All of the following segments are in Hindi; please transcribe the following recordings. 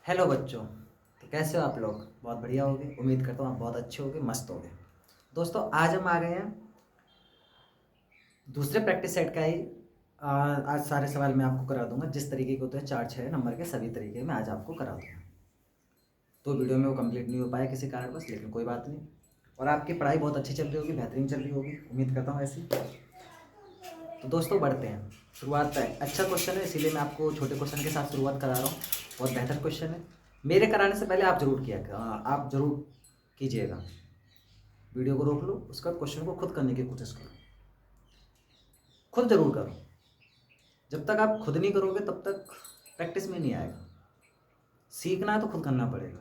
हेलो बच्चों। तो कैसे हो आप लोग? बहुत बढ़िया होगे, उम्मीद करता हूँ आप बहुत अच्छे होगे, मस्त होगे। दोस्तों आज हम आ गए हैं दूसरे प्रैक्टिस सेट का ही। आज सारे सवाल मैं आपको करा दूंगा, जिस तरीके के होते हैं 4-6 नंबर के, सभी तरीके मैं आज आपको करा दूंगा। तो वीडियो में वो कंप्लीट नहीं हो पाया किसी कारणवश, लेकिन कोई बात नहीं। और आपकी पढ़ाई बहुत अच्छी चल रही होगी, बेहतरीन चल रही होगी, उम्मीद करता हूँ ऐसी। तो दोस्तों बढ़ते हैं। शुरुआत है, अच्छा क्वेश्चन है इसीलिए मैं आपको छोटे क्वेश्चन के साथ शुरुआत करा रहा हूँ। बहुत बेहतर क्वेश्चन है। मेरे कराने से पहले आप जरूर कीजिएगा। वीडियो को रोक लो, उसके बाद क्वेश्चन को खुद करने की कोशिश करो। खुद जरूर करो। जब तक आप खुद नहीं करोगे तब तक प्रैक्टिस में नहीं आएगा। सीखना है तो खुद करना पड़ेगा।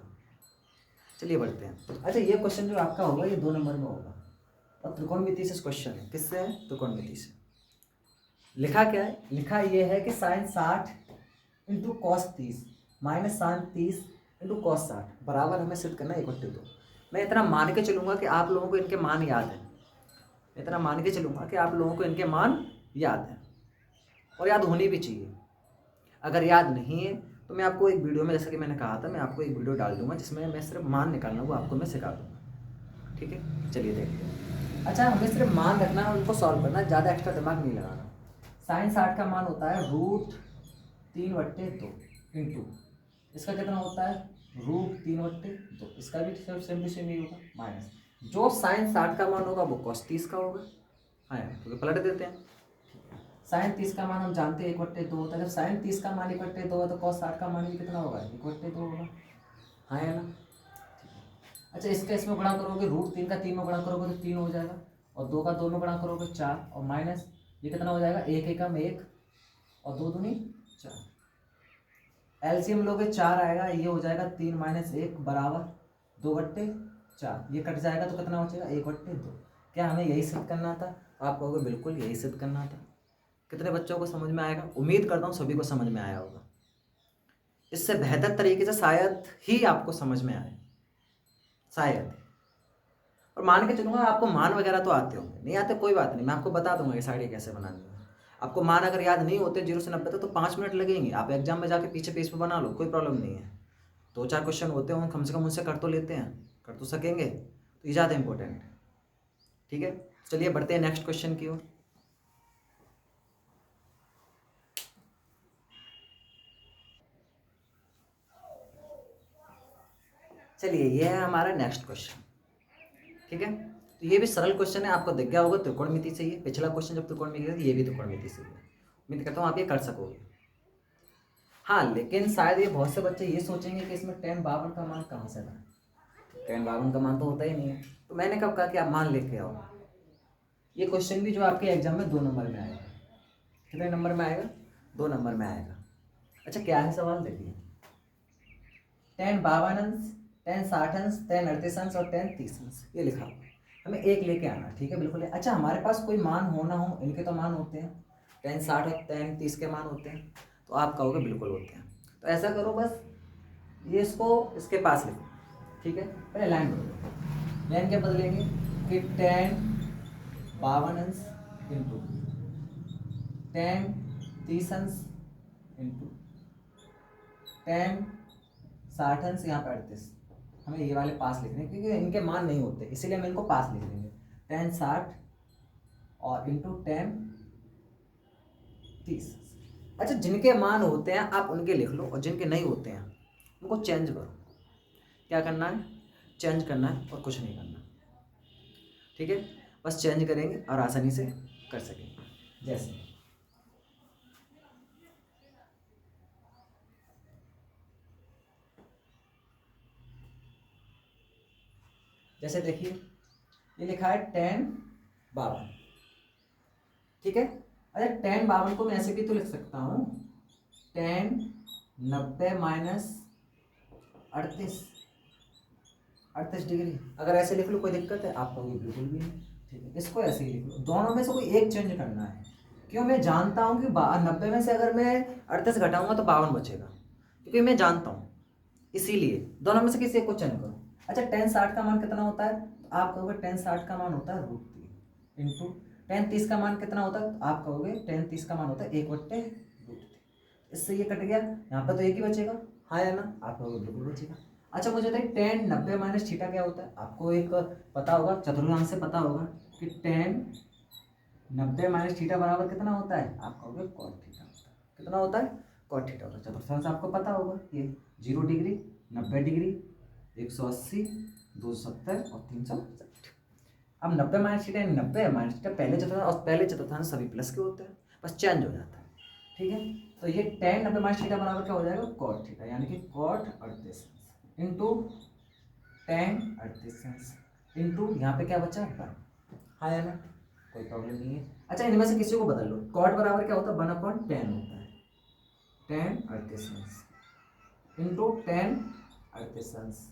चलिए बढ़ते हैं। अच्छा, ये क्वेश्चन जो आपका होगा ये 2 नंबर में होगा और त्रिकोणमिति से क्वेश्चन है। किससे है? त्रिकोणमिति से। लिखा क्या है? लिखा ये है कि sine 60 into cos 30 minus sine 30 into cos 60 बराबर हमें सिद्ध करना है 1/2। मैं इतना मान के चलूंगा कि आप लोगों को इनके मान याद है। इतना मान के चलूंगा कि आप लोगों को इनके मान याद है और याद होनी भी चाहिए। अगर याद नहीं है तो मैं आपको एक वीडियो में, जैसा कि मैंने कहा था, मैं आपको एक वीडियो डाल दूंगा जिसमें मैं सिर्फ मान निकालना वो आपको मैं सिखा दूंगा। ठीक है, चलिए देखते हैं। अच्छा, हमें सिर्फ मान रखना है, उनको सॉल्व करना है, ज़्यादा एक्स्ट्रा दिमाग नहीं लगाना। साइन 60 का मान होता है √3/2 इंटू इसका कितना होता है √3/2। इसका भी सेम टू सेम ही होगा, माइनस जो साइन 60 का मान होगा वो कॉस 30 का होगा। हाँ, तो पलट देते हैं। साइन 30 का मान हम जानते हैं 1/2 होता है। जब साइन 30 का मान 1/2 है तो कॉस 60 का मान भी कितना होगा? 1/2 होगा। हाँ या ना? अच्छा, इसका इसमें गुणा करोगे, √3 का 3 में गुणा करोगे तो 3 हो जाएगा, और 2 का 2 में गुणा करोगे 4, और माइनस ये कितना हो जाएगा? 1 एकम 1 और 2 दूनी 4। एलसीएम लोगे 4 आएगा, ये हो जाएगा 3 माइनस 1 बराबर 2/4। ये कट जाएगा तो कितना बचेगा? 1/2। क्या हमें यही सिद्ध करना था? आप कहोगे बिल्कुल यही सिद्ध करना था। कितने बच्चों को समझ में आएगा? उम्मीद करता हूँ सभी को समझ में आया होगा। इससे बेहतर तरीके से शायद ही आपको समझ में आए, शायद। और मान के चलूंगा आपको मान वगैरह तो आते होंगे, नहीं आते कोई बात नहीं, मैं आपको बता दूंगा ये साइड कैसे बनानी है। आपको मान अगर याद नहीं होते 0 से 90 तक तो 5 मिनट लगेंगे, आप एग्जाम में जाके पीछे पेज पे बना लो, कोई प्रॉब्लम नहीं है। 2-4 क्वेश्चन होते हैं, कम से कम उनसे कर तो लेते हैं, कर तो सकेंगे, तो ये ज़्यादा इंपॉर्टेंट है। ठीक है, चलिए बढ़ते हैं नेक्स्ट क्वेश्चन की ओर। चलिए, ये है हमारा नेक्स्ट क्वेश्चन। ठीक है, तो ये भी सरल क्वेश्चन है, आपको दिख गया होगा त्रिकोणमिति से। ये पिछला क्वेश्चन जब त्रिकोणमिति था, ये भी त्रिकोणमिति से है। उम्मीद करता हूँ आप ये कर सकोगे। हाँ, लेकिन शायद ये बहुत से बच्चे ये सोचेंगे कि इसमें tan52 का मान कहाँ से लाए। tan52 का मान तो होता ही नहीं है, तो मैंने कब कहा कि आप मान लेके आओ। ये क्वेश्चन भी जो आपके एग्जाम में 2 नंबर में आएगा। कितने नंबर में आएगा? 2 नंबर में आएगा। अच्छा, क्या है सवाल? देखिए, tan52 tan60 tan38 और tan30 ये लिखा हुआ है। हमें एक लेके आना, ठीक है, बिल्कुल है। अच्छा, हमारे पास कोई मान हो ना हो, इनके तो मान होते हैं, tan60 और tan30 के मान होते हैं, तो आप कहोगे बिल्कुल होते हैं। तो ऐसा करो, बस ये इसको इसके पास लिखो। ठीक है, पहले लाइन बोलो। लाइन क्या बदलेंगे कि tan52 into tan30 into tan60 यहाँ पे 38। हमें ये वाले पास लिखने हैं क्योंकि इनके मान नहीं होते, इसीलिए हम इनको पास लिख लेंगे। tan60 और इंटू tan30। अच्छा, जिनके मान होते हैं आप उनके लिख लो, और जिनके नहीं होते हैं उनको चेंज करो। क्या करना है? चेंज करना है और कुछ नहीं करना। ठीक है, बस चेंज करेंगे और आसानी से कर सकेंगे। जैसे देखिए, ये लिखा है tan52। ठीक है, अरे tan52 को मैं ऐसे भी तो लिख सकता हूँ, tan90 माइनस 38 डिग्री। अगर ऐसे लिख लो कोई दिक्कत है? आप कहोगे बिल्कुल भी नहीं। ठीक है, इसको ऐसे ही लिख लो। दोनों में से कोई एक चेंज करना है। क्यों? मैं जानता हूँ कि 90 में से अगर मैं 38 घटाऊंगा तो 52 बचेगा, क्योंकि मैं जानता हूँ, इसीलिए दोनों में से किसी एक को चेंज करो। अच्छा, tan60 का मान कितना होता है? तो आप कहोगे tan60 का मान होता है √3 इंटू tan30 का मान कितना होता है? तो आप कहोगे tan30 का मान होता है 1/√3। इससे ये कट गया, यहाँ पर तो एक ही बचेगा। हाँ या ना, आप लोगों को बिल्कुल बचेगा। अच्छा मुझे बताइए टेन 90 माइनस थीटा क्या होता है? आपको एक पता होगा, चतुर्थांश से पता होगा कि टेन 90 माइनस थीटा बराबर कितना होता है? आप कहोगे कॉट थीटा होता है। कितना होता है? कॉट थीटा होता है। चतुर्थांश आपको पता होगा, ये 0 डिग्री, 90 डिग्री, 180, 270 और 360। अब 90 माइनस थीटा, 90 माइनस थीटा पहले चतुर्थांश और पहले चतुर्थांश सभी प्लस के होते हैं, बस चेंज हो जाता है। ठीक है, तो ये टेन 90 माइनस थीटा बराबर क्या हो जाएगा? कॉट थीटा, यानी कि कॉट 38 इंटू टेन 38 इंटू यहाँ पे क्या बचा? 1। हाँ या ना, कोई प्रॉब्लम नहीं है। अच्छा इनमें से किसी को बदल लो, कॉट बराबर क्या होता है? 1/10 होता है, टेन 38 इंटू टेन 38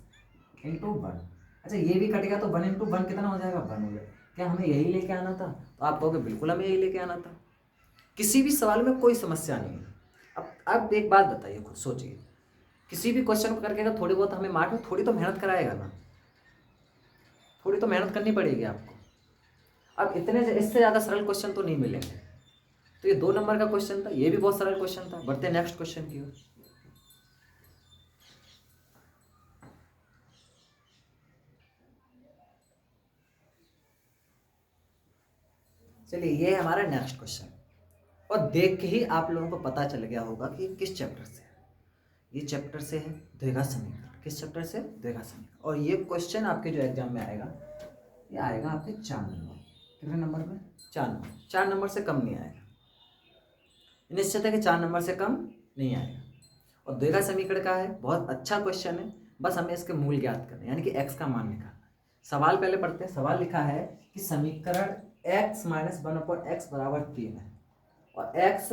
इंटू 1। अच्छा ये भी कटेगा तो 1 इंटू 1 कितना हो जाएगा? 1 हो जाएगा। क्या हमें यही लेके आना था? तो आप कहोगे बिल्कुल हमें यही लेके आना था, किसी भी सवाल में कोई समस्या नहीं है। अब एक बात बताइए, खुद सोचिए, किसी भी क्वेश्चन को करके अगर थोड़ी बहुत हमें मार्क में थोड़ी तो मेहनत कराएगा ना, थोड़ी तो मेहनत करनी पड़ेगी आपको। अब इतने इससे ज़्यादा सरल क्वेश्चन तो नहीं मिलेंगे। तो ये 2 नंबर का क्वेश्चन था, ये भी बहुत सरल क्वेश्चन था। बढ़ते नेक्स्ट क्वेश्चन की ओर। चलिए ये है हमारा नेक्स्ट क्वेश्चन, और देख के ही आप लोगों को पता चल गया होगा कि किस चैप्टर से है। ये चैप्टर से है द्विघात समीकरण। किस चैप्टर से? द्विघात समीकरण। और ये क्वेश्चन आपके जो एग्जाम में आएगा, ये आएगा आपके 4 नंबर। कितने नंबर में? 4 नंबर। 4 नंबर से कम नहीं आएगा, निश्चित है कि 4 नंबर से कम नहीं आएगा। और द्विघात समीकरण का है, बहुत अच्छा क्वेश्चन है, बस हमें इसके मूल ज्ञात करने, यानी कि x का मान निकालना है। सवाल पहले पढ़ते हैं। सवाल लिखा है कि समीकरण x माइनस 1/x बराबर 3 है, और x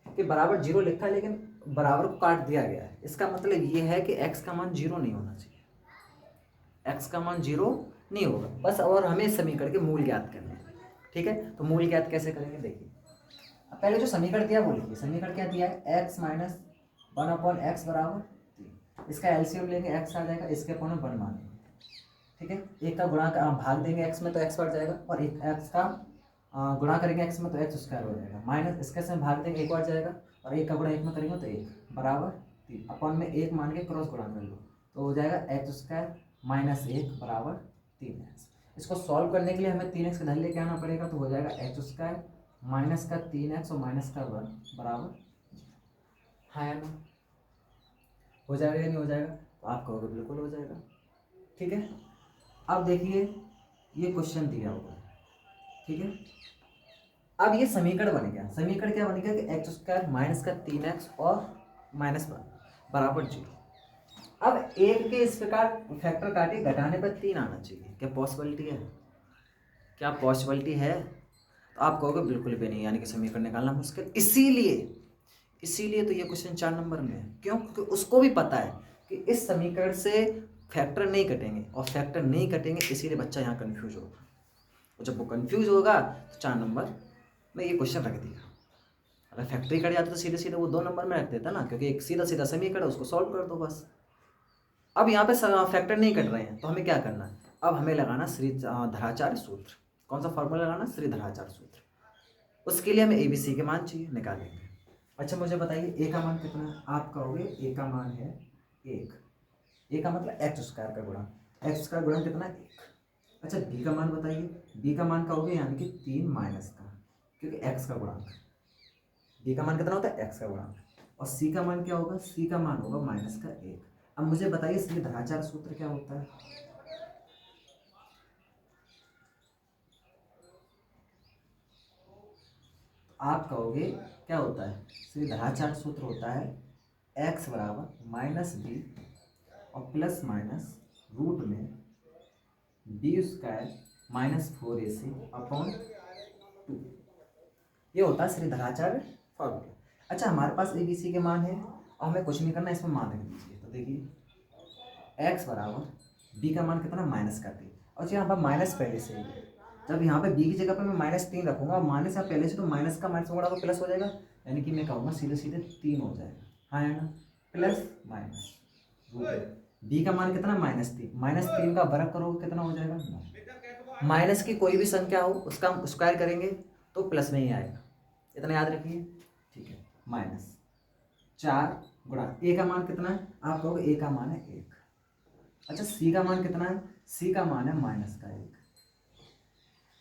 के बराबर 0 लिखा है, लेकिन बराबर को काट दिया गया है। इसका मतलब ये है कि x का मान 0 नहीं होना चाहिए, x का मान 0 नहीं होगा बस। और हमें समीकरण के मूल ज्ञात करने हैं। ठीक है, तो मूल ज्ञात कैसे करेंगे? देखिए पहले जो समीकरण दिया वो लिखिए। समीकरण क्या दिया है? x माइनस 1/x बराबर 3। इसका एलसीएम लेंगे, x आ जाएगा, इसके अपन 1 मान लेंगे। ठीक है, एक का गुणा भाग देंगे x में तो x बढ़ जाएगा, और एक x का गुणा करेंगे x में तो x स्क्वायर हो जाएगा, माइनस इसके से भाग देंगे 1 बढ़ जाएगा, और 1 का गुणा 1 में करेंगे तो 1 बराबर 3। अपन में 1 मान के क्रॉस गुणा कर लो तो हो जाएगा x स्क्वायर माइनस 1 बराबर 3x। इसको सॉल्व करने के लिए हमें 3x का धन लेके आना पड़ेगा, तो हो जाएगा x स्क्वायर माइनस का 3x और माइनस का 1 बराबर। हाँ या ना, हो जाएगा या नहीं हो जाएगा? तो आप कहोगे बिल्कुल हो जाएगा। ठीक है, अब देखिए ये क्वेश्चन दिया हुआ है। ठीक है, अब ये समीकरण बन गया। समीकरण क्या बन गया कि एक्स स्क्वायर माइनस का 3x और माइनस 1 बराबर 0। अब एक के इस प्रकार फैक्टर काटे, घटाने पर 3 आना चाहिए। क्या पॉसिबिलिटी है? क्या पॉसिबिलिटी है? तो आप कहोगे बिल्कुल भी नहीं, यानी कि समीकरण निकालना मुश्किल। इसीलिए तो ये क्वेश्चन 4 नंबर में है। क्यों? क्योंकि उसको भी पता है कि इस समीकरण से फैक्टर नहीं कटेंगे, और फैक्टर नहीं कटेंगे इसीलिए बच्चा यहाँ कंफ्यूज होगा, और जब वो कंफ्यूज होगा तो 4 नंबर में ये क्वेश्चन रख दिया। अगर फैक्ट्री कट जाता तो सीधे सीधे वो 2 नंबर में रख देता ना, क्योंकि एक सीधा सीधा समीकरण उसको सॉल्व कर दो बस। अब यहाँ पे फैक्टर नहीं कट रहे हैं, तो हमें क्या करना है? अब हमें लगाना श्रीधराचार्य सूत्र। कौन सा फॉर्मूला लगाना? श्रीधराचार्य सूत्र। उसके लिए हमें ABC के मान चाहिए, निकालेंगे। अच्छा मुझे बताइए ए का मान कितना है? आप कहोगे ए का मान है 1। ए का मतलब एक्स स्क्वायर का गुणा, एक्स का गुणा कितना? 1। अच्छा बी का मान बताइए। बी का मान का होगा यानी कि 3 माइनस का, क्योंकि एक्स का गुणांक। बी का मान कितना होता है? एक्स का गुणांक। और सी का मान क्या होगा? सी का मान होगा माइनस का 1। अब मुझे बताइए श्रीधराचार्य सूत्र क्या होता है? आप कहोगे क्या होता है? श्रीधराचार्य सूत्र होता है एक्स बराबर माइनस बी और प्लस माइनस रूट में B square minus 4ac upon 2। ये होता है श्रीधराचार्य फॉर्मूला। अच्छा हमारे पास ABC के मान है, और हमें कुछ नहीं करना, इसमें मान रख दीजिए। तो देखिए x बराबर b का मान कितना? माइनस का 3। और यहाँ पर माइनस पहले से ही है, जब यहाँ पे b की जगह पर मैं -3 रखूंगा, और माइनस यहाँ पहले से, तो माइनस का माइनस होगा तो प्लस हो जाएगा, यानी कि मैं कहूँगा सीधे सीधे 3 हो जाएगा। हाँ है ना, प्लस माइनस रूट b का मान कितना? -3। -3 का वर्ग करोगे कितना हो जाएगा? 9। माइनस की कोई भी संख्या हो उसका हम स्क्वायर करेंगे तो प्लस में ही आएगा, इतना याद रखिए। ठीक है, -4 गुणा ए का मान कितना है, आप कहोगे ए का मान है 1। अच्छा सी का मान कितना है, सी का मान है -1,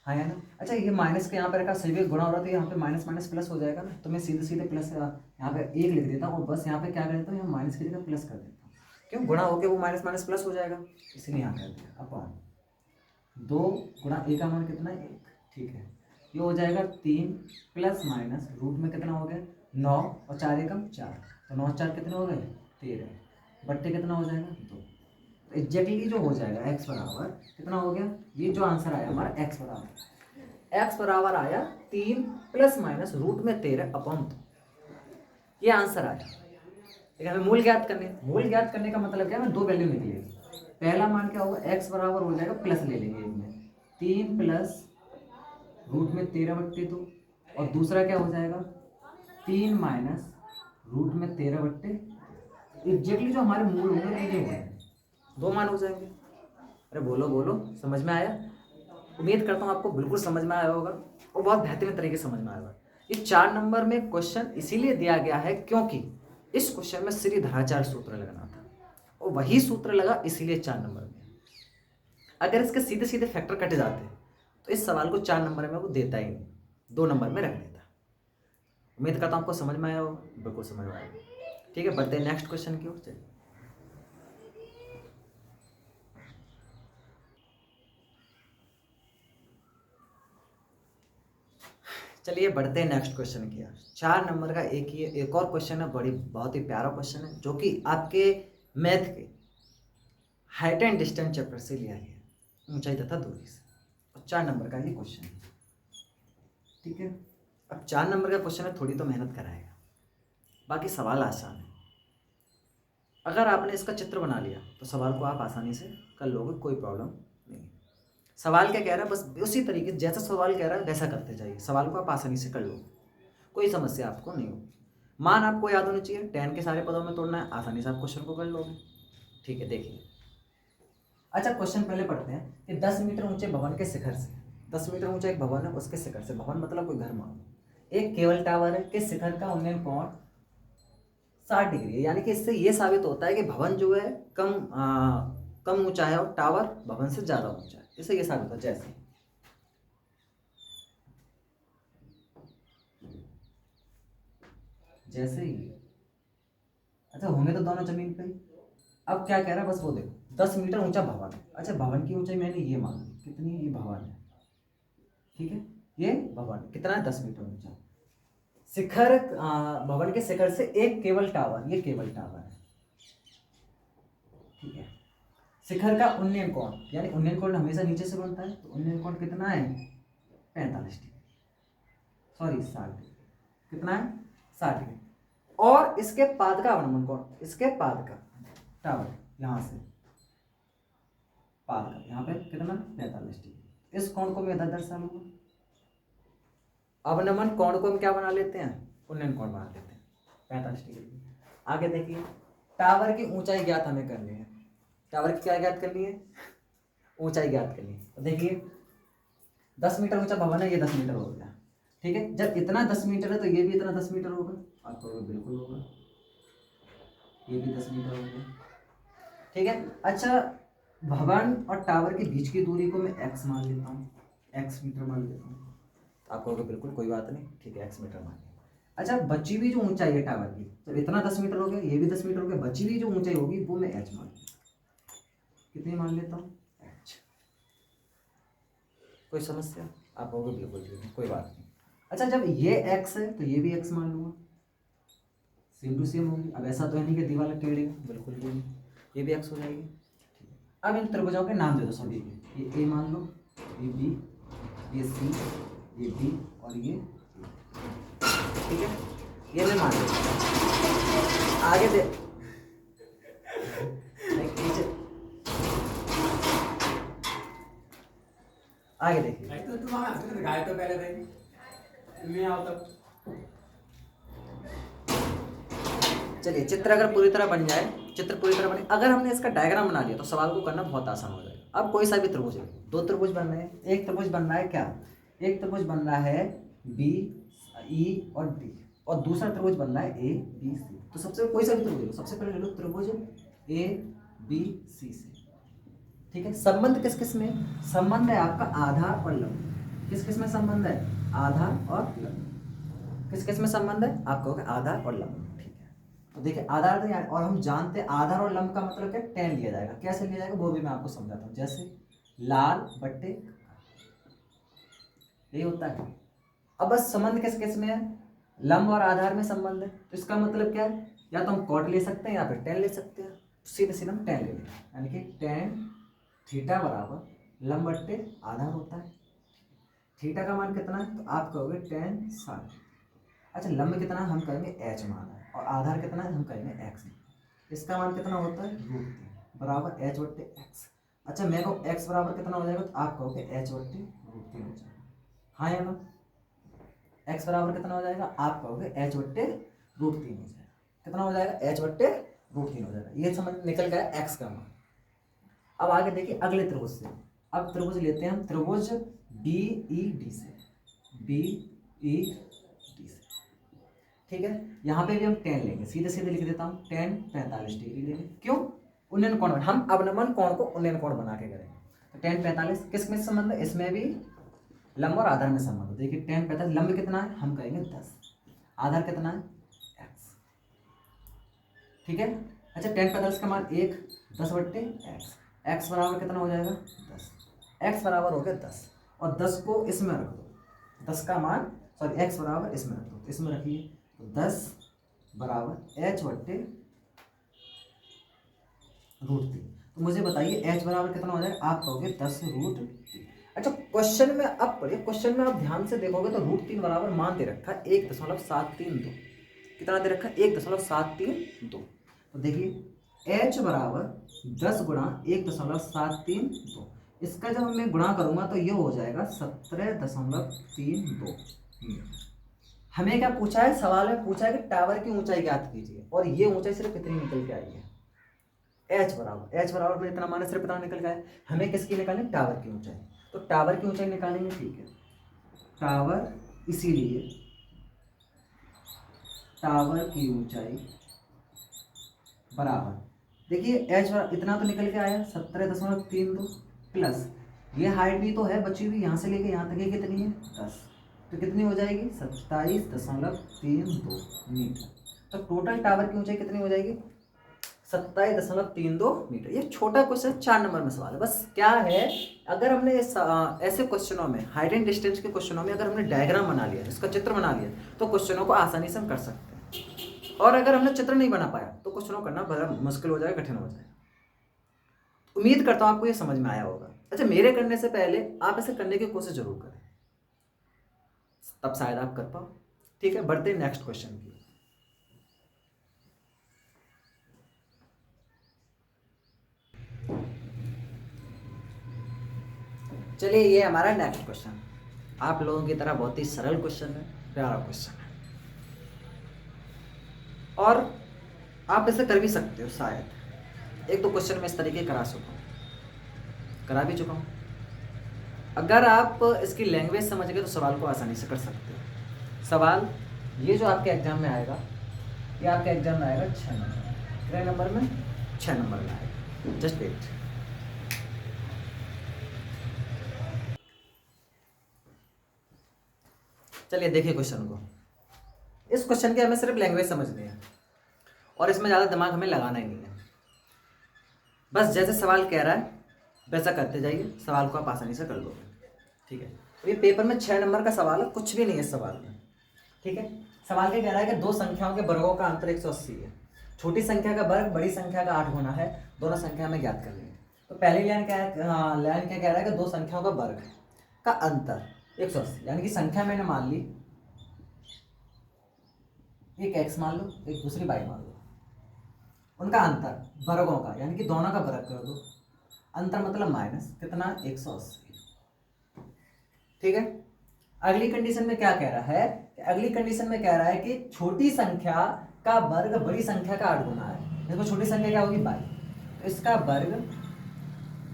हाँ है ना। अच्छा ये माइनस के यहाँ पे रखा, सही भी गुणा हो रहा था, यहाँ पे माइनस माइनस प्लस हो जाएगा ना, तो मैं सीधे सीधे प्लस यहाँ पे 1 लिख देता हूँ और बस यहाँ पे क्या कर देता हूँ, यहाँ माइनस की जगह प्लस कर देता हूँ। क्यों, गुणा होके वो माइनस माइनस प्लस हो जाएगा, इसीलिए यहाँ कर दिया अपॉन 2 गुणा ए का मान कितना है 1, ठीक है। ये हो जाएगा 3 प्लस माइनस रूट में कितना हो गया 9 और 4 एकम 4, तो 9 4 कितने हो गए 13, बट्टे कितना हो जाएगा 2। एग्जैक्टली जो हो जाएगा x बराबर कितना हो गया, ये जो आंसर आया हमारा x बराबर आया 3 प्लस माइनस रूट में 13 अपॉन 2, ये आंसर आया। लेकिन हमें मूल ज्ञात करने, मूल ज्ञात करने का मतलब क्या है, हमें दो वैल्यू निकलेगी। पहला मान क्या होगा, x बराबर हो जाएगा प्लस ले लेंगे एक में 3 प्लस रूट में 13/2, और दूसरा क्या हो जाएगा 3 माइनस रूट में 13/, एग्जैक्टली जो हमारे मूल होंगे वो ये होंगे, दो मान हो जाएंगे। अरे बोलो बोलो, समझ में आया? उम्मीद करता हूँ आपको बिल्कुल समझ में आया होगा और बहुत बेहतरीन तरीके से समझ में आया होगा। ये 4 नंबर में क्वेश्चन इसीलिए दिया गया है क्योंकि इस क्वेश्चन में श्रीधराचार्य सूत्र लगना था और वही सूत्र लगा, इसीलिए 4 नंबर में। अगर इसके सीधे सीधे फैक्टर कट जाते तो इस सवाल को 4 नंबर में वो देता ही नहीं, 2 नंबर में रख देता। उम्मीद करता हूँ आपको समझ में आया होगा, बिल्कुल समझ में आया। ठीक है, बढ़ते हैं नेक्स्ट क्वेश्चन की ओर। चलिए बढ़ते हैं नेक्स्ट क्वेश्चन की ओर। 4 नंबर का एक और क्वेश्चन है, बहुत ही प्यारा क्वेश्चन है जो कि आपके मैथ के हाइट एंड डिस्टेंस चैप्टर से लिया गया, ऊंचाई तथा दूरी से, और 4 नंबर का ये क्वेश्चन है। ठीक है, अब 4 नंबर का क्वेश्चन है, थोड़ी तो मेहनत कराएगा, बाकी सवाल आसान है। अगर आपने इसका चित्र बना लिया तो सवाल को आप आसानी से कर लोगे, कोई प्रॉब्लम नहीं। सवाल क्या कह रहा है, बस उसी तरीके जैसा सवाल कह रहा है वैसा करते जाइए, सवाल को आप आसानी से कर लो, कोई समस्या आपको नहीं हो। मान आपको याद होनी चाहिए, 10 के सारे पदों में तोड़ना है, आसानी से आप क्वेश्चन को कर लोगे। ठीक है, देखिए। अच्छा क्वेश्चन पहले पढ़ते हैं कि 10 मीटर ऊंचे भवन के शिखर से, 10 मीटर ऊंचा एक भवन है, उसके शिखर से, भवन मतलब कोई घर मान, एक केबल टावर है के शिखर का उन्नयन कोण 60 डिग्री है। यानी कि इससे ये साबित होता है कि भवन जो है कम ऊंचा है और टावर भवन से ज्यादा ऊंचा है, इससे ये साबित होता है। जैसे ही अच्छा होंगे तो दोनों जमीन पे। अब क्या कह रहा है, बस वो देखो 10 मीटर ऊंचा भवन है। अच्छा भवन की ऊंचाई मैंने ये मान ली, कितनी है, ये भवन है, ठीक है, ये भवन कितना है 10 मीटर ऊंचा। शिखर भवन के शिखर से एक केबल टावर, ये केबल टावर है, ठीक है। शिखर का उन्नयन कोण, यानी उन्नयन कोण हमेशा नीचे से बनता है, तो उन्नयन कोण कितना है 45 डिग्री, सॉरी 60 डिग्री, कितना है 60 डिग्री। और इसके पाद का अवनमन कोण, इसके पाद का टावर यहां से पाद का यहाँ पे कितना 45 डिग्री। इस कोण को मैं इधर दर्शा लूंगा, अवनमन कोण को हम क्या बना लेते हैं, उन्नयन कोण बना लेते हैं 45 डिग्री। आगे देखिए, टावर की ऊंचाई ज्ञात हमें करनी है, टावर की क्या ज्ञात करनी है, ऊंचाई ज्ञात करनी है। तो देखिए 10 मीटर ऊंचा भवन है, ये 10 मीटर हो गया, ठीक है। जब इतना 10 मीटर है तो ये भी इतना 10 मीटर होगा, आपको बिल्कुल होगा, ये भी 10 मीटर हो गया, ठीक है। अच्छा भवन और टावर के बीच की दूरी को मैं x मान लेता हूँ, x मीटर मान लेता हूँ, आपको बिल्कुल कोई बात नहीं, ठीक है, x मीटर मान लिया। अच्छा बची हुई जो ऊंचाई है टावर की, तो इतना 10 मीटर हो गया, ये भी 10 मीटर हो गया, बची हुई जो ऊंचाई होगी वो मैं h मान लेता हूँ, कितनी मान लेता हूँ h। कोई समस्या, आप होगे बिल्कुल ठीक है, कोई बात नहीं। अच्छा जब ये x है तो ये भी x मान लूँगा, सेम टू सेम होगी। अब ऐसा तो है नहीं कि दीवार टेढ़ी है, बिल्कुल भी नहीं, ये भी x हो जाएगी। अब इन त्रिभुजों के नाम दे दो सभी के, ये a मान लो, ये b, ये c, ये d और ये ठीक है, ये मैं मान लेता। आगे दे आगे देखिए, तो पहले चलिए चित्र अगर पूरी तरह बन जाए, चित्र पूरी तरह बने, अगर हमने इसका डायग्राम बना लिया तो सवाल को करना बहुत आसान हो जाएगा। अब कोई सा भी त्रिभुज है, 2 त्रिभुज बन रहे हैं, एक त्रिभुज बन रहा है क्या, एक त्रिभुज बन रहा है बी ई और डी, और दूसरा त्रिभुज बन रहा है ए बी सी। तो सबसे कोई सा भी त्रिभुज लो, सबसे पहले ले लो त्रिभुज ए बी सी से। ठीक है, संबंध किस किस में? संबंध है आपका आधार और लंब। किस किस में संबंध है? आधार और लंब। किस किस में संबंध है? आप कहोगे आधार और लंब। ठीक है, तो देखिए आधार और हम जानते हैं आधार और लंब का मतलब क्या? tan लिया जाएगा। कैसे लिया जाएगा वो भी मैं आपको समझाता हूँ। जैसे लाल बट्टे ये होता है। अब बस संबंध किस किस में है? लंब और आधार में संबंध है। तो इसका मतलब क्या है? या तो हम कॉट ले सकते हैं या फिर tan ले सकते हैं। सीधे सीधे हम tan ले लेंगे, यानी कि tan थीटा बराबर लंब बट्टे आधार होता है। थीटा का मान कितना है? तो आप कहोगे tan साइन। अच्छा, लंब कितना है? हम कहेंगे h मान है। और आधार कितना है? हम कहेंगे x। इसका मान कितना होता है? √3 बराबर h बट्टे x। अच्छा, मैं कहूँ x बराबर कितना हो जाएगा? तो आप कहोगे h बट्टे √3 हो जाएगा। हाँ या ना? x बराबर कितना हो जाएगा? आप कहोगे h बट्टे √3 हो जाएगा। कितना हो जाएगा? h बट्टे √3 हो जाएगा। ये समझ निकल गया x का मान। अब आगे देखिए अगले त्रिभुज से। अब त्रिभुज लेते हैं हम त्रिभुज बी ई डी से। बी ई डी से, ठीक है। यहाँ पे भी हम tan लेंगे, सीधे सीधे लिख देता हूँ tan 45 डिग्री लेंगे। क्यों? उन्नयन कोण, हम अवनमन कोण को उन्नयन कोण बना के करेंगे। तो tan 45 किस में संबंध है? इसमें भी लंब और आधार में संबंध है। देखिए tan 45 लंब कितना है? हम कहेंगे 10। आधार कितना है? x। ठीक है। अच्छा, tan 45 का मान 1 10 बट्टे x। x बराबर कितना हो जाएगा? 10। x बराबर हो गया 10 और 10 को इसमें रख दो। 10 का मान सॉरी x बराबर इसमें रख दो। तो इसमें रखिए, तो 10 बराबर h बट्टे √3। तो मुझे बताइए h बराबर कितना हो जाएगा? आप कहोगे 10 √3। अच्छा, क्वेश्चन में अब पढ़िए, क्वेश्चन में आप ध्यान से देखोगे तो √3 बराबर मान दे रखा है 1.732। कितना दे रखा है? 1.732। तो देखिए h बराबर 10 गुणा 1.732। इसका जब मैं गुणा करूंगा तो ये हो जाएगा 17.32। हमें क्या पूछा है? सवाल में पूछा है कि टावर की ऊंचाई ज्ञात कीजिए, और ये ऊंचाई सिर्फ कितनी निकल के आई है? h बराबर में इतना मान सिर्फ इतना निकल गया है। हमें किसकी निकालनी? टावर की ऊंचाई। तो टावर की ऊंचाई निकालेंगे। ठीक है, टावर, इसीलिए टावर की ऊंचाई बराबर, देखिए h इतना तो निकल के आया 17.32 प्लस ये हाइट भी तो है बची हुई, यहाँ से लेके यहाँ तक ये कितनी है? 10। तो कितनी हो जाएगी? 27.32 मीटर। तो टोटल टावर की ऊंचाई कितनी हो जाएगी? 27.32 मीटर। ये छोटा क्वेश्चन 4 नंबर में सवाल है। बस क्या है, अगर हमने ऐसे क्वेश्चनों में, हाइट एंड डिस्टेंस के क्वेश्चनों में अगर हमने डायग्राम बना लिया, इसका चित्र बना लिया, तो क्वेश्चनों को आसानी से हम कर सकते हैं। और अगर हमने चित्र नहीं बना पाया तो क्वेश्चनों करना बड़ा मुश्किल हो जाएगा, कठिन हो जाएगा। उम्मीद करता हूँ आपको ये समझ में आया होगा। अच्छा, मेरे करने से पहले आप इसे करने की कोशिश जरूर करें, तब शायद आप कर पाओ। ठीक है, बढ़ते हैं नेक्स्ट क्वेश्चन की। चलिए, ये हमारा नेक्स्ट क्वेश्चन आप लोगों की तरह बहुत ही सरल क्वेश्चन है, प्यारा क्वेश्चन है, और आप इसे कर भी सकते हो शायद। एक तो क्वेश्चन में इस तरीके करा भी चुका हूँ। अगर आप इसकी लैंग्वेज समझ गए तो सवाल को आसानी से कर सकते हो। सवाल ये जो आपके एग्जाम में आएगा, ये आपके एग्जाम में आएगा 6 नंबर। कितने नंबर में? 6 नंबर में आएगा। Just wait. चलिए देखिए क्वेश्चन को। इस क्वेश्चन की हमें सिर्फ लैंग्वेज समझनी है और इसमें ज़्यादा दिमाग हमें लगाना ही नहीं है। बस जैसे सवाल कह रहा है वैसा करते जाइए, सवाल को आप आसानी से कर लोगे। ठीक है, तो ये पेपर में 6 नंबर का सवाल है, कुछ भी नहीं है इस सवाल में। ठीक है, सवाल क्या कह रहा है कि दो संख्याओं के वर्गों का अंतर 180 है। छोटी संख्या का वर्ग बड़ी संख्या का 8 गुना है, दोनों संख्या में ज्ञात कर लेंगे। तो पहली लाइन क्या है? लाइन क्या कह रहा है कि दो संख्याओं का वर्ग का अंतर 180, यानी कि संख्या मैंने मान ली, एक x मान लो, एक दूसरी y मान लो, उनका अंतर वर्गों का, यानी कि दोनों का वर्ग कर दो। अंतर मतलब माइनस कितना? 180। ठीक है, अगली कंडीशन में क्या कह रहा है? अगली कंडीशन में कह रहा है कि छोटी संख्या का वर्ग बड़ी संख्या का 8 गुना है। इसमें छोटी संख्या क्या होगी? y। तो इसका वर्ग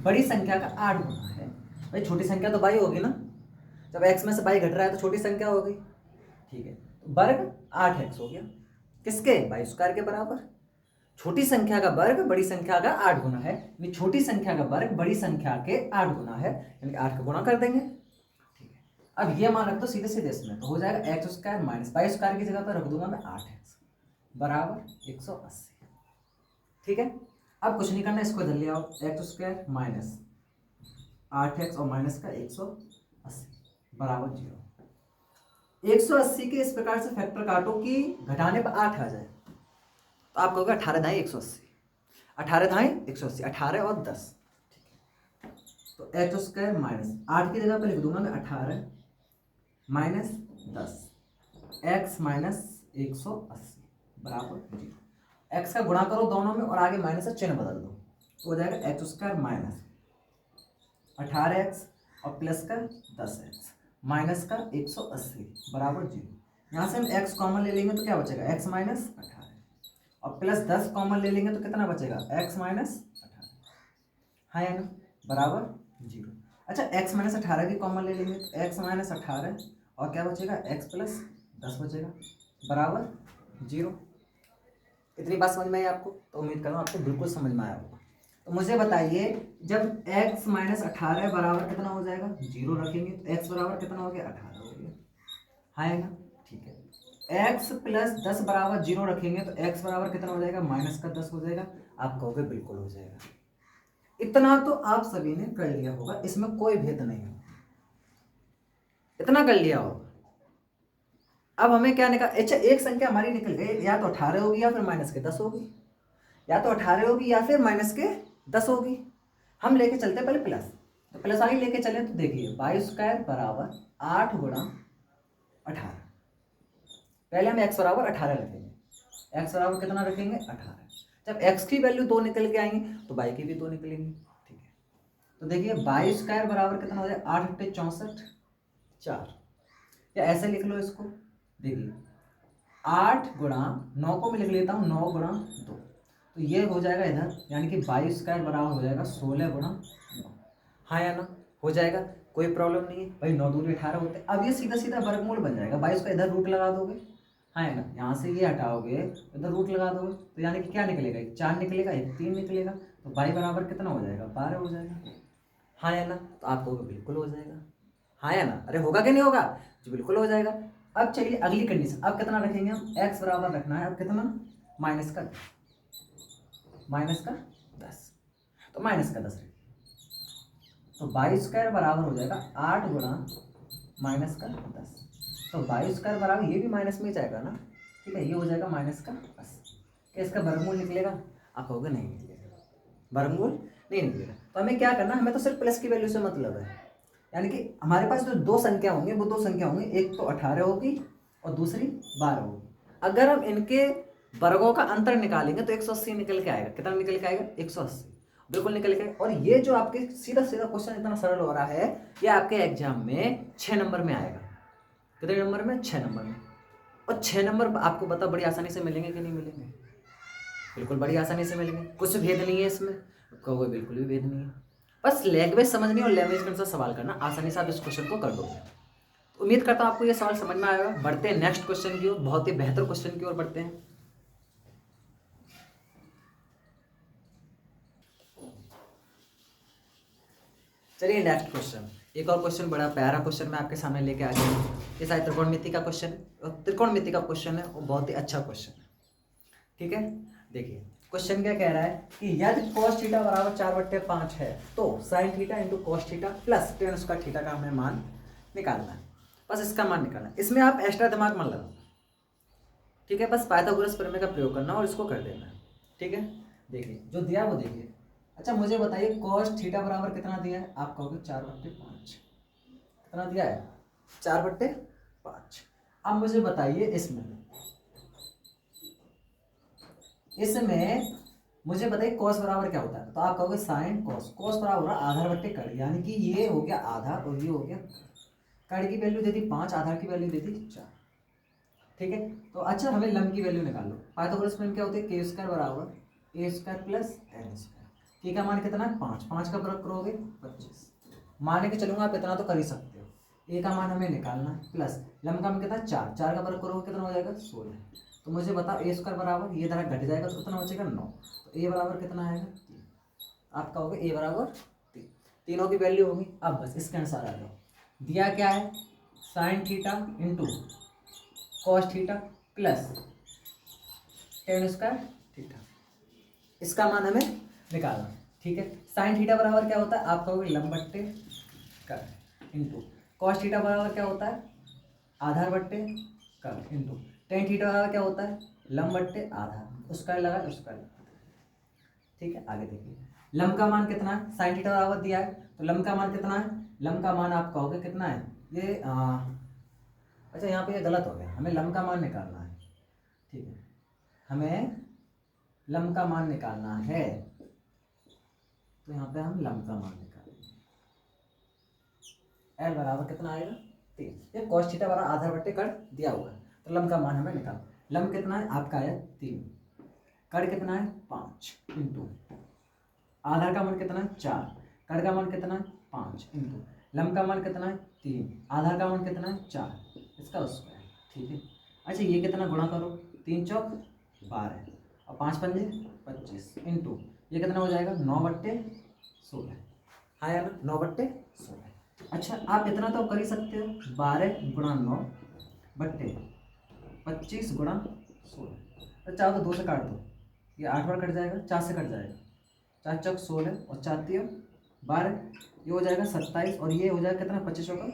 बड़ी संख्या का 8 गुना है। भाई छोटी संख्या तो y होगी ना, जब x में से y घट रहा है तो छोटी संख्या हो गई। ठीक है, वर्ग 8x हो गया, किसके, वाई स्क्वायर के बराबर। छोटी संख्या का वर्ग बड़ी संख्या का 8 गुना है, यानी छोटी संख्या का वर्ग बड़ी संख्या के 8 गुना है, यानी 8 का गुना कर देंगे। ठीक है, अब ये मान रख दो सीधे सीधे इसमें, तो हो जाएगा X square minus Y square की जगह पर रख दूंगा मैं 8x बराबर 180। ठीक है, अब कुछ नहीं करना, इसको इधर ले आओ, एक्स स्क्वायर माइनस 8x और माइनस का 180 बराबर 0। 180 के इस प्रकार से फैक्टर काटो कि घटाने पर 8 आ जाए, तो आप कहोगे 18 दाएं 180, 18 दाएं 180, 18 और 10। ठीक है, तो एक्स स्क्वायर माइनस 8 की जगह पर लिख दूंगा मैं 18 माइनस 10 एक्स माइनस 180 बराबर 0। एक्स का गुणा करो दोनों में और आगे माइनस का चिन्ह बदल दो, तो हो जाएगा एक्स स्क्वायर माइनस 18x और प्लस का 10x माइनस का 180 बराबर 0। यहाँ से हम x कॉमन ले लेंगे तो क्या बचेगा, x माइनस 18 और प्लस 10 कॉमन ले लेंगे तो कितना बचेगा, x माइनस 18, हाँ या ना, बराबर 0। अच्छा, x माइनस 18 की कॉमन ले लेंगे तो x माइनस 18 और क्या बचेगा, x प्लस 10 बचेगा बराबर 0। इतनी बात समझ में आई आपको, तो उम्मीद करूँ आपको बिल्कुल समझ में आया होगा। तो मुझे बताइए, जब x माइनस 18 बराबर कितना हो जाएगा, 0 रखेंगे तो x बराबर कितना हो गया, 18 हो गया, हाँ है ना। ठीक है, x प्लस 10 बराबर 0 रखेंगे तो x बराबर कितना हो जाएगा, माइनस का 10 हो जाएगा। आप कहोगे बिल्कुल हो जाएगा। इतना तो आप सभी ने कर लिया होगा, इसमें कोई भेद नहीं है, इतना कर लिया होगा। अब हमें क्या निकाल, अच्छा एक संख्या हमारी निकल गई, या तो 18 होगी या फिर माइनस के 10 होगी, या तो 18 होगी या फिर माइनस के 10 होगी। हम लेके चलते पहले प्लस, तो प्लस आगे लेके चले तो देखिए वाई स्क्वायर बराबर 8 गुणा 18। पहले हम x बराबर 18 रखेंगे, x बराबर कितना रखेंगे, 18। जब x की वैल्यू 2 निकल के आएंगी तो y की भी 2 निकलेंगी। ठीक है, तो देखिए वाई स्क्वायर बराबर कितना हो जाए, 8 × 64 4, या ऐसे लिख लो इसको, देखिए 8 गुणा 9 को मैं लिख लेता हूँ 9 गुणा 2, तो ये हो जाएगा इधर, यानी कि वाई स्क्वायर बराबर हो जाएगा 16 गुणा 9, हाँ या ना, हो जाएगा, कोई प्रॉब्लम नहीं है भाई, 9 दूनी 18 होते हैं। अब ये सीधा सीधा वर्गमूल बन जाएगा, वाई उसका इधर रूट लगा दोगे, हाँ है ना, यहाँ से ये हटाओगे इधर रूट लगा दोगे, तो यानी कि क्या निकलेगा, एक 4 निकलेगा, एक 3 निकलेगा, तो वाई बराबर कितना हो जाएगा, 12 हो जाएगा, हाँ या ना। तो आप कहोगे बिल्कुल हो जाएगा, हाँ या ना, अरे होगा कि नहीं होगा जी, बिल्कुल हो जाएगा। अब चलिए अगली कंडीशन, अब कितना रखेंगे हम, x बराबर रखना है अब कितना, माइनस का 10, तो माइनस का 10 रखिए, तो वाई स्क्वायर बराबर हो जाएगा 8 गुणा माइनस का 10, तो वाई स्क्वायर बराबर ये भी माइनस में ही जाएगा ना, ठीक है, ये हो जाएगा माइनस का 80। क्या इसका वर्गमूल निकलेगा, आप कहोगे नहीं निकलेगा, वर्गमूल नहीं निकलेगा। तो हमें क्या करना, हमें तो सिर्फ प्लस की वैल्यू से मतलब है, यानी कि हमारे पास जो दो संख्या होंगी वो दो संख्या होंगी, एक तो 18 होगी और दूसरी 12 होगी। अगर हम इनके वर्गों का अंतर निकालेंगे तो 180 निकल के आएगा, कितना निकल के आएगा, 180 बिल्कुल निकल के। और ये जो आपके सीधा सीधा क्वेश्चन इतना सरल हो रहा है, ये आपके एग्जाम में 6 नंबर में आएगा। कितने नंबर में, 6 नंबर में। और 6 नंबर आपको पता बड़ी आसानी से मिलेंगे कि नहीं मिलेंगे, बिल्कुल बड़ी आसानी से मिलेंगे, कुछ भेद नहीं है इसमें, कहोगे बिल्कुल भी भेद नहीं है। बस लैंग्वेज समझनी और लैंग्वेज के अनुसार सवाल करना, आसानी से आप इस क्वेश्चन को कर दोगे। उम्मीद करता हूँ आपको ये सवाल समझ में आएगा। बढ़ते हैं नेक्स्ट क्वेश्चन की ओर, बहुत ही बेहतर क्वेश्चन की ओर बढ़ते हैं। चलिए नेक्स्ट क्वेश्चन, एक और क्वेश्चन, बड़ा प्यारा क्वेश्चन मैं आपके सामने लेके आ गया हूँ। ये शायद त्रिकोणमिति का क्वेश्चन है, और त्रिकोणमिति का क्वेश्चन है, वो बहुत ही अच्छा क्वेश्चन है। ठीक है, देखिए क्वेश्चन क्या कह रहा है कि यदि cos थीटा बराबर 4/5 है तो sin theta into cos theta plus tan उसका थीटा का हमें मान निकालना है। बस इसका मान निकालना है, इसमें आप एक्स्ट्रा दिमाग मत लगाओ, ठीक है, बस पाइथागोरस प्रमेय का प्रयोग करना और इसको कर देना है। ठीक है, देखिए जो दिया वो देखिए। अच्छा मुझे बताइए cos थीटा बराबर कितना दिया है, आप कहोगे 4/5, कितना दिया है, 4/5। अब मुझे बताइए इसमें मुझे बताइए cos बराबर क्या होता है, तो आप कहोगे sin cos, cos बराबर हो रहा है आधार बट्टे कड़, यानी कि ये हो गया आधा और ये हो गया कड़ की वैल्यू दे दी 5, आधार की वैल्यू दे दी 4। ठीक है, तो अच्छा हमें लंब की वैल्यू निकाल लो। पाइथागोरस प्रमेय क्या होती है, k स्क्वायर बराबर a square plus n square. k का मान कितना है 5, 5 का वर्ग करोगे 25, मान के चलूंगा आप इतना तो कर ही सकते हो। ए का मान हमें निकालना है प्लस लंब का मान कितना 4, 4 का वर्ग करोगे कितना हो जाएगा 16। तो मुझे बताओ ए स्क्वायर बराबर ये तरह घट जाएगा तो कितना बचेगा 9। तो ए बराबर कितना आएगा 3। आप कहोगे ए बराबर 3, तीनों की वैल्यू होगी। अब बस इसके अनुसार आ जाओ। दिया क्या है sine theta into cos theta plus ten square theta, इसका मान हमें निकालना। ठीक है, साइन थीटा बराबर क्या होता है आप कहोगे लंब बट्टे कर्व इंटू कॉस थीटा बराबर क्या होता है आधार बट्टे कर्व इंटू टेन थीटा बराबर क्या होता है लंब बट्टे आधार, उसका लगा उसका लगा। ठीक है, आगे देखिए लंब का मान कितना है, साइन थीटा बराबर दिया है तो लंब का मान कितना है, लंब का मान आप कहोगे कितना है ये अच्छा यहाँ पे ये गलत हो गया, हमें लंब का मान निकालना है। ठीक है, हमें लंब का मान निकालना है तो यहाँ पे हम लंब का मान निकालेंगे। एल बराबर कितना आएगा 3, ये कॉस थीटा बराबर आधार बट्टे कड़ दिया हुआ है तो लंब का मान हमें निकाल। लंब कितना है आपका है 3, कड़ कितना है 5 इंटू आधार का मान कितना है 4, कड़ का मान कितना है 5 इंटू लंब का मान कितना है 3, आधार का मान कितना है 4, इसका स्क्वायर। ठीक है, अच्छा ये कितना गुणा करो 3 चौक 12 और 5 पंजे 25 इंटू ये कितना हो जाएगा 9/16। हाँ यार 9/16। अच्छा आप इतना तो कर ही सकते हो 12 गुणा 9 बट्टे 25 गुणा 16। तो चाहो तो 2 से काट दो, ये 8 बार कट जाएगा, 4 से कट जाएगा, 4 चौक 16 और 4 तिया 12, ये हो जाएगा 27 और ये हो जाएगा कितना 25 का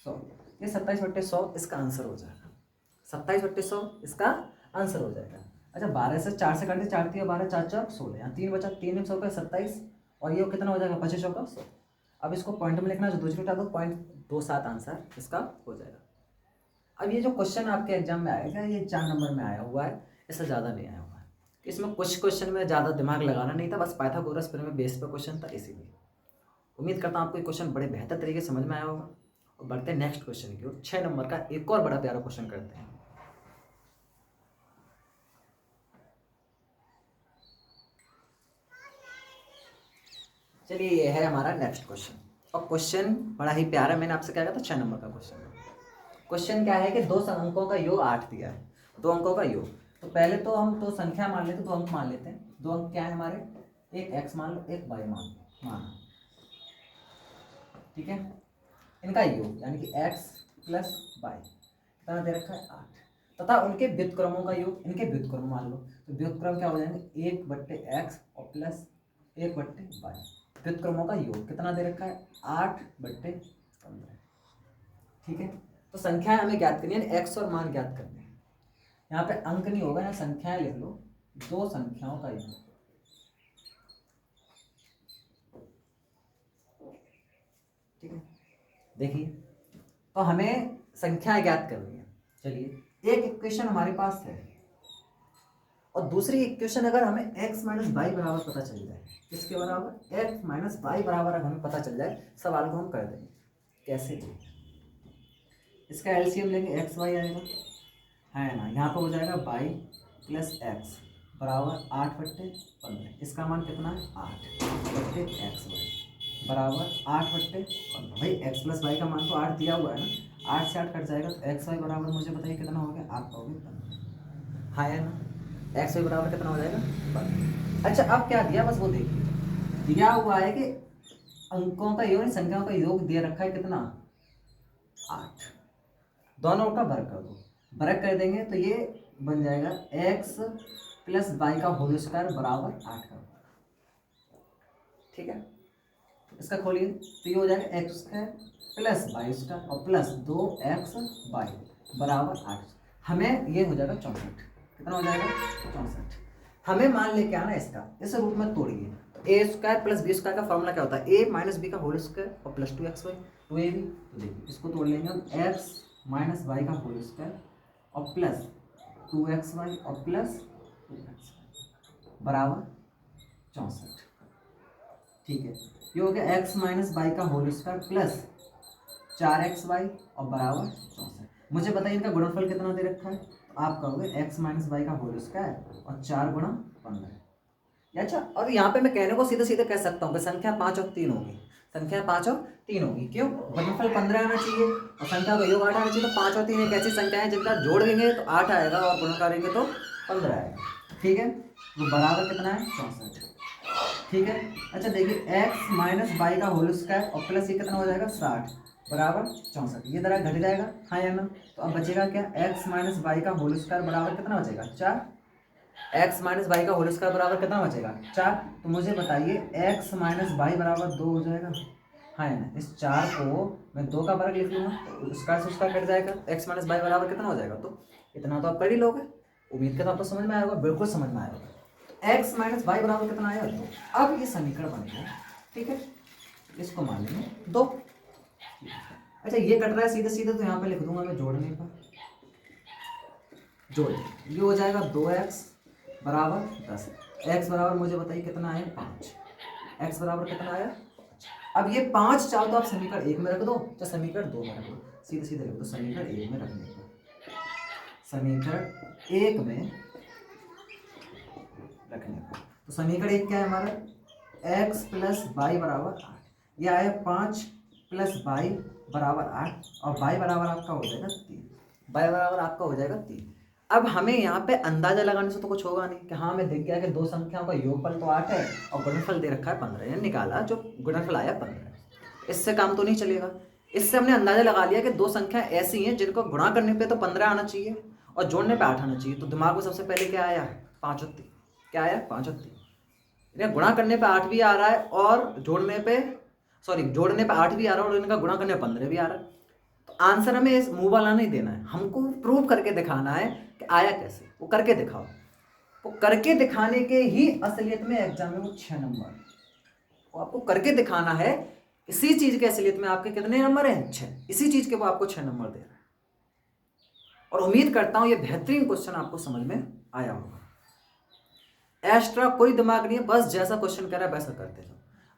100, ये 27/100 इसका आंसर हो जाएगा। 27/100 इसका आंसर हो जाएगा। अच्छा 12 से 4 से काट दे, 4 तिया 12, 4 चौक 16, यहाँ 3 बचा, 3 100 का 27 और ये कितना हो जाएगा 25 का 100। अब इसको पॉइंट में लिखना, जो दूसरी उठा दो 0.27 आंसर इसका हो जाएगा। अब ये जो क्वेश्चन आपके एग्जाम में आएगा ये 4 नंबर में आया हुआ है, इससे ज़्यादा नहीं आया हुआ है। इसमें कुछ क्वेश्चन में ज़्यादा दिमाग लगाना नहीं था, बस पाइथागोरस प्रमेय बेस पर क्वेश्चन था, इसीलिए उम्मीद करता हूँ आपको ये क्वेश्चन बड़े बेहतर तरीके से समझ में आया होगा। और बढ़ते हैं नेक्स्ट क्वेश्चन की ओर। 6 नंबर का एक और बड़ा प्यारा क्वेश्चन करते हैं। चलिए ये है हमारा नेक्स्ट क्वेश्चन, और क्वेश्चन बड़ा ही प्यारा, मैंने आपसे क्या कहा था 6 नंबर का क्वेश्चन। क्वेश्चन क्या है कि 2 अंकों का योग 8 दिया है, 2 अंकों का योग। तो पहले तो हम 2 संख्या मान लेते, 2 अंक मान लेते हैं। 2 अंक क्या है हमारे, एक x मान लो, एक y मान लो, माना। ठीक है, इनका योग यानी कि x प्लस वाई कितना दे रखा है 8, तथा उनके व्युत्क्रमों का योग, इनके व्युत्क्रम मान लो। तो व्युत्क्रम क्या हो जाएंगे 1/x और प्लस 1/y, व्युत्क्रमों का योग कितना दे रखा है 8/15। ठीक है, तो संख्याएं हमें ज्ञात करनी है, एक्स और मान ज्ञात करने हैं। यहाँ पे अंक नहीं होगा, यहाँ संख्याएं लिख लो, 2 संख्याओं का योग। ठीक है, देखिए तो हमें संख्याएं ज्ञात करनी है। चलिए एक इक्वेशन हमारे पास है और दूसरी इक्वेशन अगर हमें x माइनस वाई बराबर पता चल जाए, किसके बराबर x माइनस वाई बराबर अगर हमें पता चल जाए, सवाल को हम कर देंगे। कैसे, इसका एलसीएम लेंगे x वाई आएगा, है ना, यहाँ पर हो जाएगा y प्लस एक्स बराबर 8/15। इसका मान कितना है 8/x वाई बराबर 8/15। भाई x प्लस वाई का मान तो 8 दिया हुआ है ना, 8 से 8 कट जाएगा तो एक्स वाई बराबर मुझे बताइए कितना हो गया, आप कहोगे 15। हाँ है ना, एक्स वाई बराबर कितना हो जाएगा 15। अच्छा अब क्या दिया, बस वो देखिए, दिया हुआ है कि अंकों का योग, संख्याओं का योग दे रखा है कितना 8, दोनों का वर्ग कर दो, वर्ग कर देंगे तो ये बन जाएगा x प्लस वाई का होल स्क्वायर बराबर 8 का। ठीक है, इसका खोलिए तो ये हो जाएगा x square plus Y square और प्लस 2x वाई बराबर 8। हमें ये हो जाएगा 64। कितना हो जाएगा 64। हमें मान लेके आना इसका, इस रूप में तोड़िए तो ए स्क्वायर प्लस बी स्क्वायर का फॉर्मूला क्या होता है, ए माइनस बी का होल स्क्वायर और प्लस 2x वाई 2ab। तो देखिए इसको तोड़ लेंगे हम, x माइनस वाई का होल स्क्वायर और प्लस 2xy और प्लस 2x बराबर 64। ठीक है, ये हो गया x माइनस वाई का होल स्क्वायर प्लस 4xy और बराबर 64। मुझे बताइए इनका गुणनफल कितना दे रखा है, तो आप कहोगे x माइनस वाई का होल स्क्वायर और 4 गुणा 15। अच्छा, और यहाँ पे मैं कहने को सीधे सीधे कह सकता हूँ कि संख्या 5 और 3 होगी, संख्या 5 और 3 होगी। क्यों? गुणनफल 15 आना चाहिए और संख्या का योग 8 आना चाहिए। तो 5 और 3 एक ऐसी संख्या है जिनका जोड़ देंगे तो 8 आएगा और गुणा करेंगे तो 15 आएगा। ठीक है, तो बराबर कितना है? 64। ठीक है, अच्छा देखिए x माइनस वाई का होल स्क्वायर और प्लस ये कितना हो जाएगा? 60 बराबर 64। ये तरह घट जाएगा, हाँ या ना? तो अब बचेगा क्या? x माइनस वाई का होल स्क्वायर बराबर कितना बचेगा? 4। x माइनस वाई का होल स्क्वायर बराबर कितना बचेगा? 4। तो मुझे बताइए x माइनस वाई बराबर 2 हो जाएगा, हाँ या ना? इस 4 को मैं 2 का वर्ग लिख लूँगा तो उसका से उसका कट जाएगा, x माइनस वाई बराबर कितना हो जाएगा? तो इतना तो आप कर ही लोगे। उम्मीद करता हूँ आपको समझ में आया होगा, बिल्कुल समझ में आया होगा। x माइनस वाई बराबर कितना आया? 2। अब ये समीकरण बन गया, ठीक है, इसको मान लेंगे 2। अच्छा ये कट रहा है सीधे सीधे, तो यहाँ पे लिख दूंगा मैं जोड़ने पर, जोड़ ये हो जाएगा 2x बराबर 10। x बराबर मुझे बताइए कितना आया? 5। x बराबर कितना आया? अब ये 5 चाहो तो आप समीकरण 1 में रख दो, चाहे समीकरण 2 में रख दो, सीधे सीधे रख दो। समीकरण 1 में रखने पर, समीकरण 1 में रखने पर, तो समीकरण 1 क्या है हमारा? x प्लस वाई बराबर 8। यह आया 5 प्लस वाई बराबर 8 और वाई बराबर आपका हो जाएगा 3। वाई बराबर आपका हो जाएगा 3। अब हमें यहाँ पे अंदाजा लगाने से तो कुछ होगा नहीं कि हाँ हमें दिख गया कि दो संख्याओं का योगफल तो 8 है और गुणनफल दे रखा है 15, यानी निकाला जो गुणनफल आया 15। इससे काम तो नहीं चलेगा। इससे हमने अंदाजा लगा लिया कि दो संख्या ऐसी हैं जिनको गुणा करने पे तो 15 आना चाहिए और जोड़ने पे 8 आना चाहिए। तो दिमाग में सबसे पहले क्या आया? 5 और 3। क्या आया? 5 और 3। गुणा करने पे 8 भी आ रहा है और जोड़ने पे जोड़ने पे 8 भी आ रहा है और इनका गुणा करने पे 15 भी आ रहा है। तो आंसर हमें इस मुंह वाला नहीं देना है, हमको प्रूव करके दिखाना है कि आया कैसे। वो करके दिखाओ। वो करके दिखाने के ही असलियत में एग्जाम में वो 6 नंबर, वो आपको करके दिखाना है। इसी चीज के असलियत में आपके कितने नंबर हैं? 6। इसी चीज के वो आपको 6 नंबर दे रहा है। और उम्मीद करता हूं ये बेहतरीन क्वेश्चन आपको समझ में आया होगा। एक्स्ट्रा कोई दिमाग नहीं है, बस जैसा क्वेश्चन कह रहा है वैसा करते जाओ।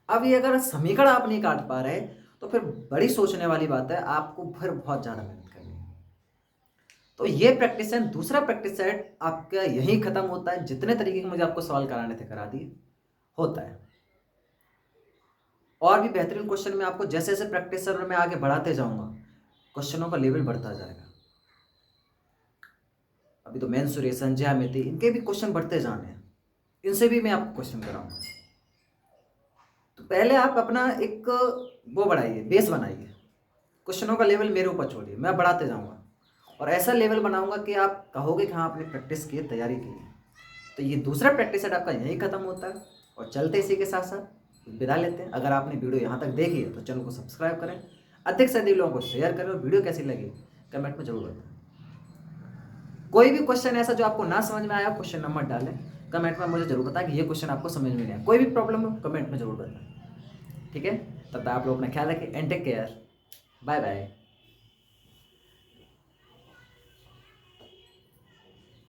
अब ये अगर समीकरण आप नहीं काट पा रहे तो फिर बड़ी सोचने वाली बात है, आपको फिर बहुत ज्यादा मेहनत करनी है। तो ये प्रैक्टिस सेट, दूसरा प्रैक्टिस सेट आपका यही खत्म होता है। जितने तरीके के मुझे आपको सवाल कराने थे करा दिए, होता है। और भी बेहतरीन क्वेश्चन में आपको जैसे जैसे प्रैक्टिस सेट में आगे बढ़ाते जाऊंगा, क्वेश्चनों का लेवल बढ़ता जाएगा। अभी तो मेंसुरेशन, ज्यामिति, इनके भी क्वेश्चन बढ़ते जाने हैं, इनसे भी मैं आपको क्वेश्चन कराऊंगा। तो पहले आप अपना एक वो बढ़ाइए, बेस बनाइए, क्वेश्चनों का लेवल मेरे ऊपर छोड़िए, मैं बढ़ाते जाऊंगा और ऐसा लेवल बनाऊंगा कि आप कहोगे कि हाँ आपने प्रैक्टिस की, तैयारी की है। तो ये दूसरा प्रैक्टिस सेट आपका यहीं खत्म होता है। और चलते इसी के साथ साथ विदा लेते हैं। अगर आपने वीडियो यहाँ तक देखी है तो चैनल को सब्सक्राइब करें, अधिक से अधिक लोगों को शेयर करें और वीडियो कैसी लगी कमेंट में जरूर बताएं। कोई भी क्वेश्चन ऐसा जो आपको ना समझ में आया, क्वेश्चन नंबर डालें कमेंट में, मुझे जरूर बताएं कि ये क्वेश्चन आपको समझ में नहीं आया। कोई भी प्रॉब्लम हो कमेंट में जरूर बताएं, ठीक है? तब तक आप लोग अपना ख्याल रखें and take care, bye bye.